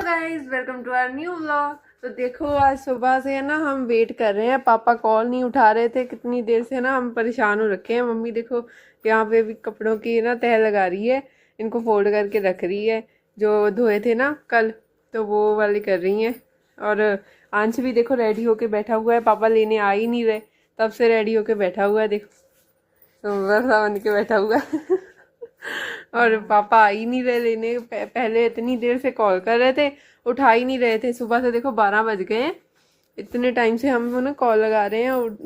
Guys, welcome to our new vlog. तो देखो आज सुबह से है ना हम वेट कर रहे हैं, पापा कॉल नहीं उठा रहे थे कितनी देर से ना, हम परेशान हो रखे हैं। मम्मी देखो यहाँ पे भी कपड़ों की ना तह लगा रही है, इनको फोल्ड करके रख रही है जो धोए थे ना कल, तो वो वाली कर रही हैं। और अंश भी देखो रेडी होके बैठा हुआ है, पापा लेने आ ही नहीं रहे, तब से रेडी होके बैठा हुआ है, देखो तो वैसा बन के बैठा हुआ है। और पापा आ ही नहीं रहे लेने, पहले इतनी देर से कॉल कर रहे थे, उठा ही नहीं रहे थे। सुबह से देखो 12 बज गए हैं, इतने टाइम से हम उन्हें कॉल लगा रहे हैं और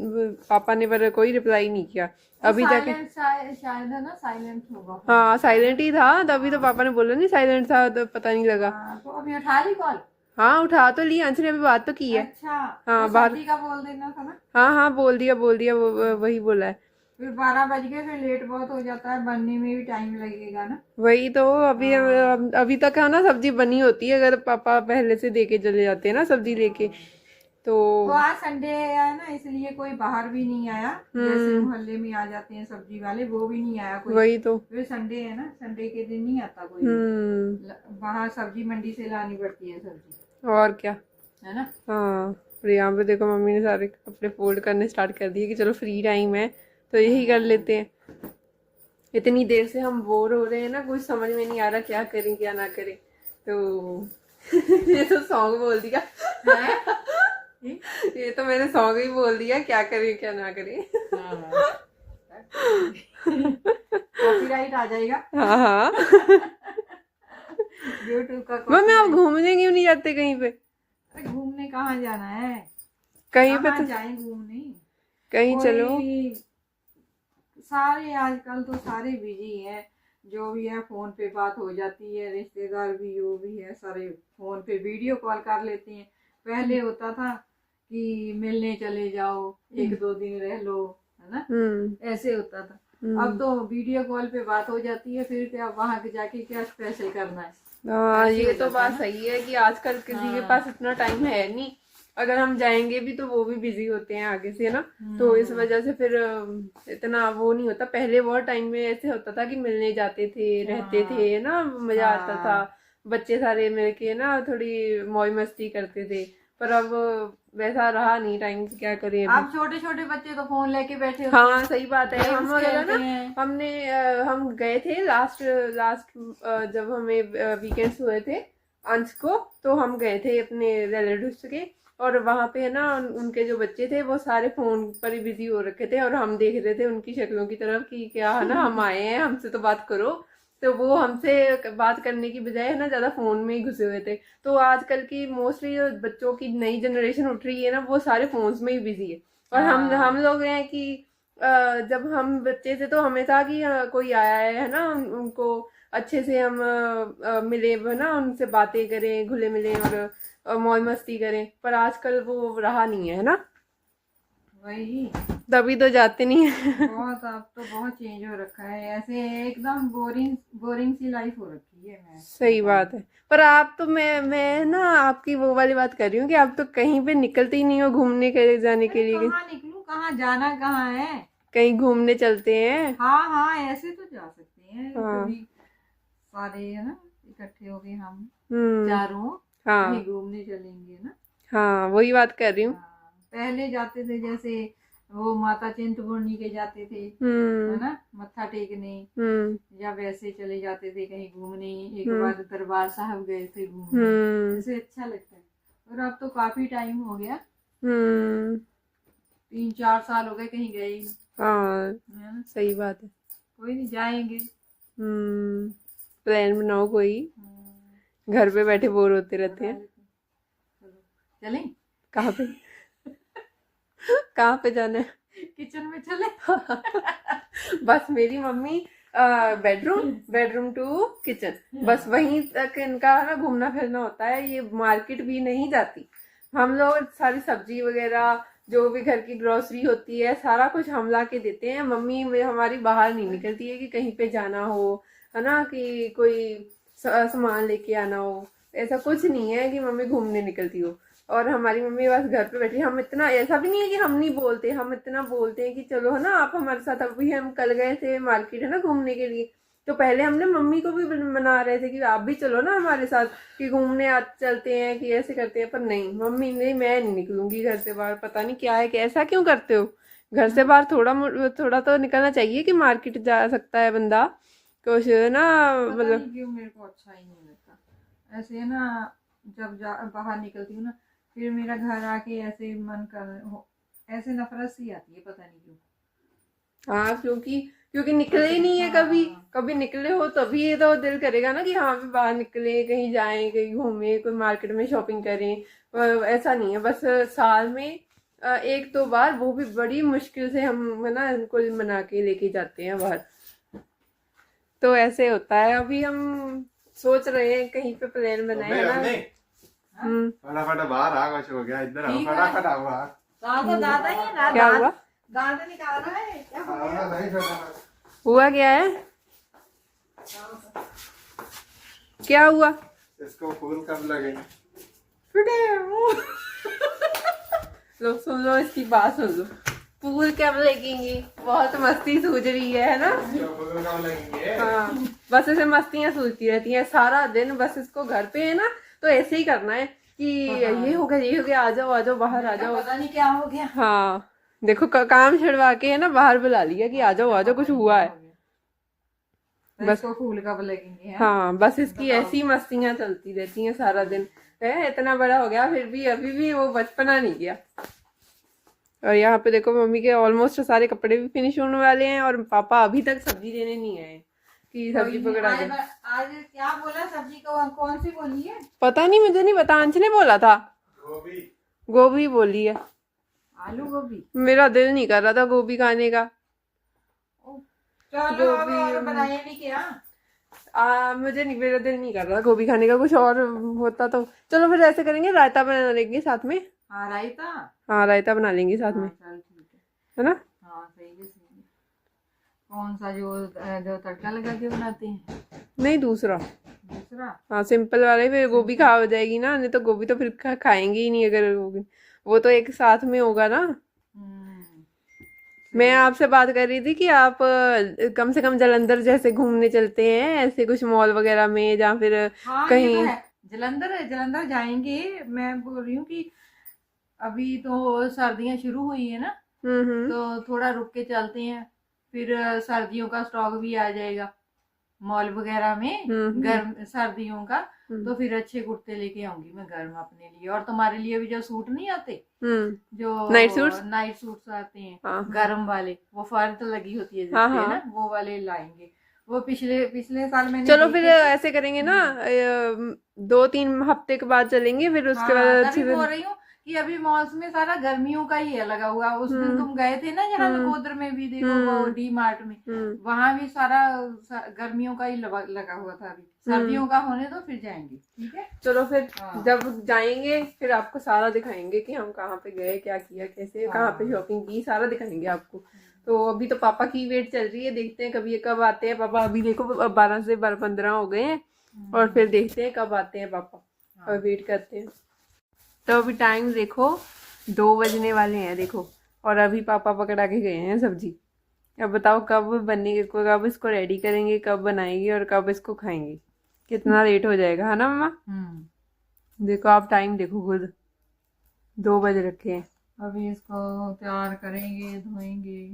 पापा ने पर कोई रिप्लाई नहीं किया अभी तक। शायद है ना, साइलेंट होगा। हाँ साइलेंट ही था, तभी तो पापा ने बोला नहीं साइलेंट था, तो पता नहीं लगा। तो अभी उठा ली कॉल? हाँ उठा तो ली, अंश ने अभी बात तो की है। अच्छा, हाँ तो बाहर सब्जी का बोल देना था ना। हाँ हाँ बोल दिया वही बोला है। फिर 12 बज गए, फिर लेट बहुत हो जाता है, बनने में भी टाइम लगेगा ना। वही तो अभी तक है ना सब्जी बनी होती है, अगर पापा पहले से देके चले जाते हैं ना सब्जी लेके तो आज संडे है ना, इसलिए कोई बाहर भी नहीं आया। जैसे मोहल्ले में आ जाते हैं सब्जी वाले, वो भी नहीं आया कोई। वही तो फिर संडे है ना, संडे के दिन नहीं आता कोई। बाहर सब्जी मंडी से लानी पड़ती है सब्जी, और क्या है ना। हाँ, और यहाँ पे देखो मम्मी ने सारे कपड़े फोल्ड करने स्टार्ट कर दिए कि चलो फ्री टाइम है तो यही कर लेते हैं। इतनी देर से हम बोर हो रहे हैं ना, कुछ समझ में नहीं आ रहा क्या करें क्या ना करें, तो ये तो सॉन्ग बोल दिया। ये तो मैंने सॉन्ग ही बोल दिया, क्या करें क्या ना करें। कॉपीराइट आ जाएगा। हाँ हाँ। यूट्यूब का मम्मी आप घूमने क्यों नहीं जाते कहीं पे? अरे घूमने कहाँ जाना है, कहीं पे तो जाए घूमने। कहीं चलो। सारे आजकल तो सारे बिजी हैं, जो भी है फोन पे बात हो जाती है, रिश्तेदार भी जो भी है सारे फोन पे वीडियो कॉल कर लेते हैं। पहले होता था कि मिलने चले जाओ, 1-2 दिन रह लो, है ना, ऐसे होता था। अब तो वीडियो कॉल पे बात हो जाती है, फिर क्या वहां के जाके क्या स्पेशल करना है। हाँ ये तो बात सही है कि आजकल किसी के पास इतना टाइम है नहीं, अगर हम जाएंगे भी तो वो भी बिजी होते हैं आगे से ना, तो इस वजह से फिर इतना वो नहीं होता। पहले बहुत टाइम में ऐसे होता था कि मिलने जाते थे, रहते थे ना, मजा आता था, बच्चे सारे मिलके ना थोड़ी मौज मस्ती करते थे। पर अब वैसा रहा नहीं टाइम, क्या करें अब छोटे छोटे बच्चे तो फोन लेके बैठे होते हाँ सही बात है। हम वगैरह ना, हमने हम गए थे लास्ट जब हमें वीकेंड्स हुए थे अंश को, तो हम गए थे अपने रिलेटिव्स के, और वहाँ पे है ना उनके जो बच्चे थे वो सारे फोन पर ही बिजी हो रखे थे, और हम देख रहे थे उनकी शक्लों की तरफ कि क्या है ना, हम आए हैं हमसे तो बात करो। तो वो हमसे बात करने की बजाय है ना ज्यादा फोन में ही घुसे हुए थे। तो आजकल की मोस्टली जो बच्चों की नई जनरेशन उठ रही है ना, वो सारे फोन्स में ही बिजी है। और हम लोग हैं कि जब हम बच्चे थे तो हमें था कि कोई आया है ना, उनको अच्छे से हम मिले ना, उनसे बातें करें, घुले मिले और मौज मस्ती करें। पर आजकल वो रहा नहीं है ना, वही तभी तो जाते नहीं है। बहुत, अब तो बहुत चेंज हो रखा है, ऐसे एकदम बोरिंग बोरिंग सी लाइफ हो रखी है। मैं सही बात है। पर आप तो मैं ना आपकी वो वाली बात कर रही हूँ कि आप तो कहीं पे निकलते ही नहीं हो घूमने के जाने के लिए। कहाँ निकलूं, कहाँ जाना, कहाँ है, कहीं घूमने चलते हैं। हाँ हाँ ऐसे तो जा सकते हैं। हाँ। कभी सारे है ना इकट्ठे हो गए हम चारों, हाँ कहीं घूमने चलेंगे ना। हाँ वही बात कर रही हूँ। पहले जाते थे, जैसे वो माता चिंतपूर्णी के जाते थे, है ना, मत्था टेकने, या वैसे चले जाते थे कहीं घूमने। एक बार दरबार साहब गए थे घूमने, ऐसे अच्छा लगता है। और अब तो काफी टाइम हो गया, 3-4 साल हो गए कहीं गए ही। हाँ सही बात है। कोई नहीं, जाएंगे। प्लान बनाओ कोई, घर पे बैठे बोर होते रहते हैं। चलें? कहाँ पे? कहाँ पे जाना है? किचन में चले। बस मेरी मम्मी बेडरूम टू किचन, बस वहीं तक इनका ना घूमना फिरना होता है। ये मार्केट भी नहीं जाती। हम लोग सारी सब्जी वगैरह जो भी घर की ग्रोसरी होती है सारा कुछ हम ला के देते हैं। मम्मी हमारी बाहर नहीं निकलती है कि कहीं पे जाना हो, है ना, कि कोई सामान लेके आना हो, ऐसा कुछ नहीं है कि मम्मी घूमने निकलती हो। और हमारी मम्मी बस घर पे बैठी। हम इतना, ऐसा भी नहीं है कि हम नहीं बोलते, हम इतना बोलते हैं कि चलो है ना आप हमारे साथ। अभी हम कल गए थे मार्केट है ना घूमने के लिए, तो पहले हमने मम्मी को भी मना रहे थे कि आप भी चलो ना हमारे साथ, कि घूमने चलते हैं, कि ऐसे करते हैं, पर नहीं मम्मी, नहीं मैं नहीं निकलूंगी घर से बाहर। पता नहीं क्या है कि ऐसा क्यों करते हो, घर से बाहर थोड़ा तो निकलना चाहिए कि मार्केट जा सकता है बंदा कुछ ना, पता मतलब। नहीं क्यों मेरे को अच्छा ही नहीं लगता ऐसे है ना। जब बाहर निकलती हूँ ना, फिर मेरा घर आके ऐसे मन ऐसे नफरत सी आती है, पता नहीं क्यों। हाँ, क्योंकि निकले ही नहीं है कभी। हाँ। कभी निकले हो तभी ये तो दिल करेगा ना कि हाँ भी बाहर निकले, कहीं जाएं, कहीं घूमें, कोई मार्केट में शॉपिंग करें। ऐसा नहीं है, बस साल में एक दो बार, वो भी बड़ी मुश्किल से हम है ना इनको मना के लेके जाते हैं बाहर। तो ऐसे होता है। अभी हम सोच रहे हैं कहीं पे प्लान बनाए है ना। फटाफट बाहर आ, कुछ हो गया इधर आओ, ठीक है। फटाफट आओ बाहर। दादा ही है ना, क्या हुआ? दांत निकाल रहा है क्या हो गया? नहीं फटाफट। हुआ क्या है? क्या हुआ? इसको फूल कब लगेंगे? लो सुन लो, इसकी बात सुन लो। फूल कब लगेंगी? बहुत मस्ती सूझ रही है ना। इसको फूल कब लगेंगे? हाँ, बस ऐसे मस्तियां सूझती रहती हैं सारा दिन। बस इसको घर पे है ना तो ऐसे ही करना है कि ये हो गया, ये हो गया, आ जाओ बाहर आ जाओ। पता नहीं क्या हो गया। हाँ देखो, काम छुड़वा के है ना बाहर बुला लिया कि आ जाओ कुछ हुआ है। बस को फूल कब लगेंगे हैं? हाँ, बस इसकी ऐसी मस्तियां चलती रहती हैं सारा दिन। है इतना बड़ा हो गया फिर भी अभी भी वो बचपना नहीं गया। और यहाँ पे देखो, मम्मी के ऑलमोस्ट सारे कपड़े भी फिनिश होने वाले हैं और पापा अभी तक सब्जी देने नहीं आए कि सब्जी पकड़ा दे। आज क्या बोला सब्जी को, कौन सी बोली है? पता नहीं, मुझे नहीं पता, अंश ने बोला था। गोभी बोली है। आलू गोभी? मेरा दिल नहीं कर रहा था गोभी खाने का। चलो गोभी और बनाए भी क्या? मुझे नहीं, मेरा दिल नहीं कर रहा गोभी खाने का। कुछ और होता तो चलो फिर ऐसे करेंगे, रायता बना लेंगे साथ में। हाँ रायता। हाँ, रायता बना लेंगे साथ में, चल ठीक है ना। हाँ सही है, सही है। कौन सा जो तड़का लगा के बनाते हैं? नहीं, दूसरा। दूसरा? हाँ, सिंपल वाला ही। फिर गोभी खा हो जाएगी ना, नहीं तो गोभी तो फिर खाएंगे ही नहीं अगर वो तो एक साथ में होगा ना। मैं आपसे बात कर रही थी कि आप कम से कम जालंधर जैसे घूमने चलते हैं, ऐसे कुछ मॉल वगैरह में, या फिर हाँ, कहीं। ये तो है। जलंधर जाएंगे। मैं बोल रही हूँ कि अभी तो सर्दियां शुरू हुई है ना, तो थोड़ा रुक के चलते हैं। फिर सर्दियों का स्टॉक भी आ जाएगा मॉल वगैरह में, गर्म सर्दियों का। तो फिर अच्छे कुर्ते लेके आऊंगी मैं गर्म अपने लिए, और तुम्हारे लिए भी जो सूट नहीं आते, जो नाइट सूट्स आते हैं, हाँ, गर्म वाले, वो फर तो लगी होती है जिसपे, हाँ, ना वो वाले लाएंगे। वो पिछले साल मैंने चलो फिर ऐसे करेंगे ना, 2-3 हफ्ते के बाद चलेंगे, फिर उसके बाद अच्छी बोल रही हूँ कि अभी मॉल्स में सारा गर्मियों का ही है लगा हुआ। उस दिन तुम गए थे ना जहाँ नकोदर में भी, देखो वो डी मार्ट में, वहां भी सारा गर्मियों का ही लगा हुआ था। अभी सर्दियों का होने तो फिर जाएंगे, ठीक है। चलो फिर जब जाएंगे फिर आपको सारा दिखाएंगे कि हम कहाँ पे गए, क्या किया, कैसे, कहाँ पे शॉपिंग की, सारा दिखाएंगे आपको। तो अभी तो पापा की वेट चल रही है, देखते हैं कभी कब आते हैं पापा। अभी देखो 12 से 15 हो गए हैं, और फिर देखते हैं कब आते हैं पापा, और वेट करते हैं। तो अभी टाइम देखो 2 बजने वाले हैं देखो, और अभी पापा पकड़ा के गए हैं सब्जी। अब बताओ कब बनेगी, कब इसको रेडी करेंगे, कब बनाएंगे और कब इसको खाएंगे। कितना लेट हो जाएगा, है ना मम्मा। देखो आप टाइम देखो खुद, 2 बज रखे हैं। अभी इसको तैयार करेंगे, धोएंगे,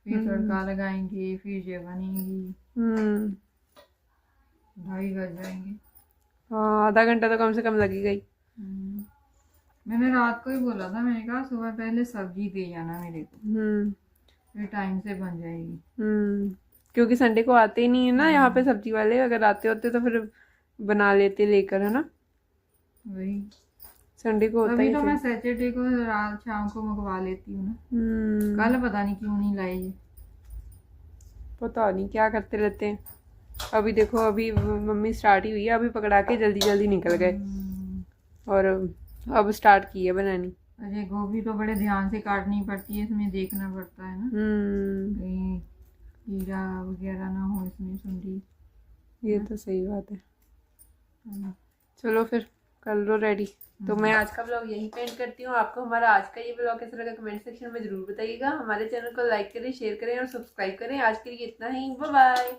फिर तड़का लगाएंगे, फिर ये बनेगी। 2:30 बज जाएंगे। हाँ, आधा घंटा तो कम से कम लगेगा ही। मैंने रात को ही बोला था, मैंने कहा सुबह पहले सब्जी दे जाना मेरे को, फिर टाइम से बन जाएगी। क्योंकि संडे को आते ही नहीं है ना यहाँ पे सब्जी वाले। अगर आते होते तो फिर बना लेते लेकर, है ना। वही संडे को होता अभी है। तो मैं सैटरडे को रात शाम को मंगवा लेती हूँ ना। कल पता नहीं क्यों नहीं लाए, पता नहीं क्या करते रहते हैं। अभी देखो, अभी मम्मी स्टार्ट ही हुई है, अभी पकड़ा के जल्दी जल्दी निकल गए, और अब स्टार्ट की है बनानी। अरे गोभी तो बड़े ध्यान से काटनी पड़ती है, इसमें देखना पड़ता है ना, कहीं कीड़ा वगैरह ना हो इसमें, सुंडी। ये तो सही बात है। चलो फिर कर लो रेडी। तो मैं आज का ब्लॉग यही पेंट करती हूँ। आपको हमारा आज का ये ब्लॉग कैसा लगा कमेंट सेक्शन में जरूर बताइएगा। हमारे चैनल को लाइक करें, शेयर करें और सब्सक्राइब करें। आज के लिए इतना ही, बाय बाय।